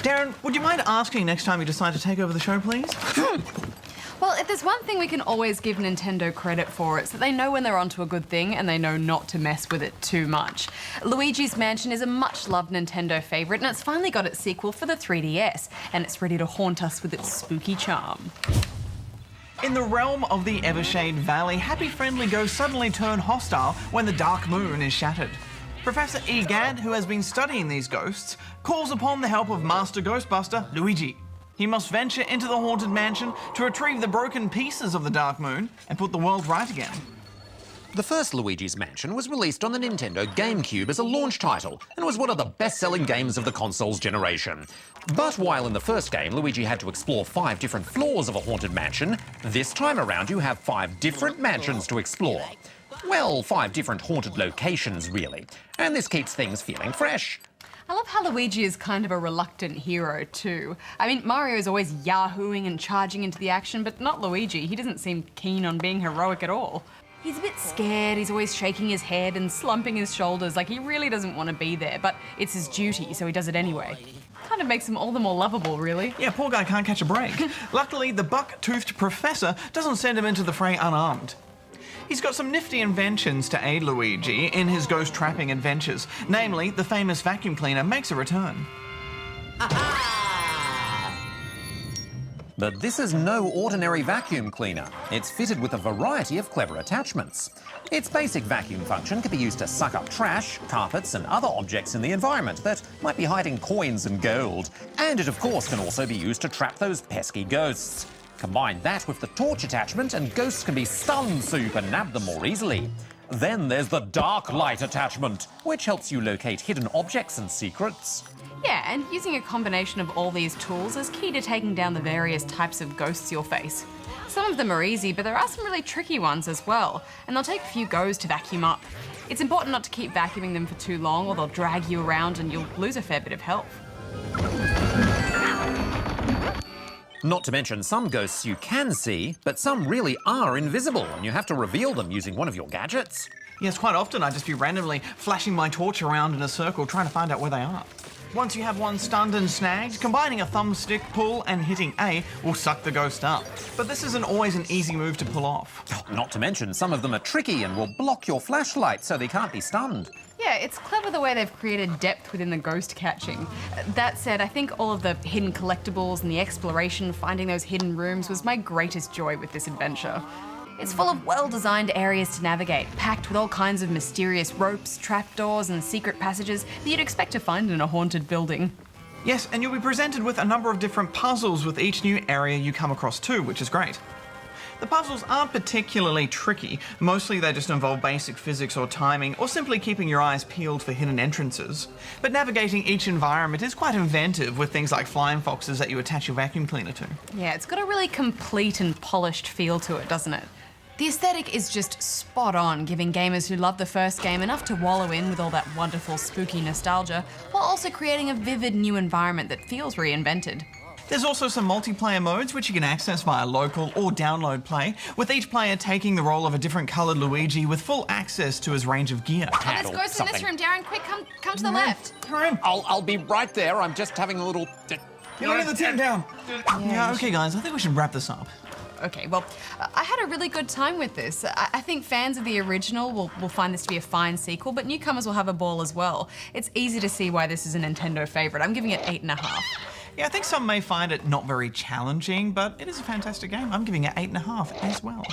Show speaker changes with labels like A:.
A: Darren, would you mind asking next time you decide to take over the show, please?
B: Well, if there's one thing we can always give Nintendo credit for, it's that they know when they're onto a good thing and they know not to mess with it too much. Luigi's Mansion is a much-loved Nintendo favourite, and it's finally got its sequel for the 3DS, and it's ready to haunt us with its spooky charm.
A: In the realm of the Evershade Valley, happy friendly ghosts suddenly turn hostile when the dark moon is shattered. Professor Egad, who has been studying these ghosts, calls upon the help of Master Ghostbuster, Luigi. He must venture into the haunted mansion to retrieve the broken pieces of the Dark Moon and put the world right again.
C: The first Luigi's Mansion was released on the Nintendo GameCube as a launch title and was one of the best-selling games of the console's generation. But while in the first game Luigi had to explore 5 different floors of a haunted mansion, this time around you have 5 different mansions to explore. Well, 5 different haunted locations, really. And this keeps things feeling fresh.
B: I love how Luigi is kind of a reluctant hero too. I mean, Mario is always yahooing and charging into the action, but not Luigi. He doesn't seem keen on being heroic at all. He's a bit scared, he's always shaking his head and slumping his shoulders like he really doesn't want to be there, but it's his duty, so he does it anyway. Kind of makes him all the more lovable, really.
A: Yeah, poor guy can't catch a break. Luckily, the buck-toothed professor doesn't send him into the fray unarmed. He's got some nifty inventions to aid Luigi in his ghost trapping adventures. Namely, the famous vacuum cleaner makes a return.
C: But this is no ordinary vacuum cleaner. It's fitted with a variety of clever attachments. Its basic vacuum function can be used to suck up trash, carpets and other objects in the environment that might be hiding coins and gold. And it of course can also be used to trap those pesky ghosts. Combine that with the torch attachment and ghosts can be stunned so you can nab them more easily. Then there's the dark light attachment, which helps you locate hidden objects and secrets.
B: Yeah, and using a combination of all these tools is key to taking down the various types of ghosts you'll face. Some of them are easy, but there are some really tricky ones as well, and they'll take a few goes to vacuum up. It's important not to keep vacuuming them for too long or they'll drag you around and you'll lose a fair bit of health.
C: Not to mention some ghosts you can see, but some really are invisible and you have to reveal them using one of your gadgets.
A: Yes, quite often I'd just be randomly flashing my torch around in a circle trying to find out where they are. Once you have one stunned and snagged, combining a thumbstick pull and hitting A will suck the ghost up. But this isn't always an easy move to pull off.
C: Not to mention some of them are tricky and will block your flashlight so they can't be stunned.
B: Yeah, it's clever the way they've created depth within the ghost catching. That said, I think all of the hidden collectibles and the exploration, finding those hidden rooms was my greatest joy with this adventure. It's full of well-designed areas to navigate, packed with all kinds of mysterious ropes, trapdoors and secret passages that you'd expect to find in a haunted building.
A: Yes, and you'll be presented with a number of different puzzles with each new area you come across too, which is great. The puzzles aren't particularly tricky. Mostly they just involve basic physics or timing, or simply keeping your eyes peeled for hidden entrances. But navigating each environment is quite inventive with things like flying foxes that you attach your vacuum cleaner to.
B: Yeah, it's got a really complete and polished feel to it, doesn't it? The aesthetic is just spot on, giving gamers who love the first game enough to wallow in with all that wonderful spooky nostalgia, while also creating a vivid new environment that feels reinvented.
A: There's also some multiplayer modes which you can access via local or download play, with each player taking the role of a different coloured Luigi with full access to his range of gear.
B: There's ghosts in this room, Darren. Quick, come to the left.
A: Hurry.
C: I'll be right there. I'm just having a little...
A: You're letting the tent down. Yeah, okay guys, I think we should wrap this up.
B: Okay, well, I had a really good time with this. I think fans of the original will find this to be a fine sequel, but newcomers will have a ball as well. It's easy to see why this is a Nintendo favourite. I'm giving it 8.5.
A: Yeah, I think some may find it not very challenging, but it is a fantastic game. I'm giving it 8.5 as well.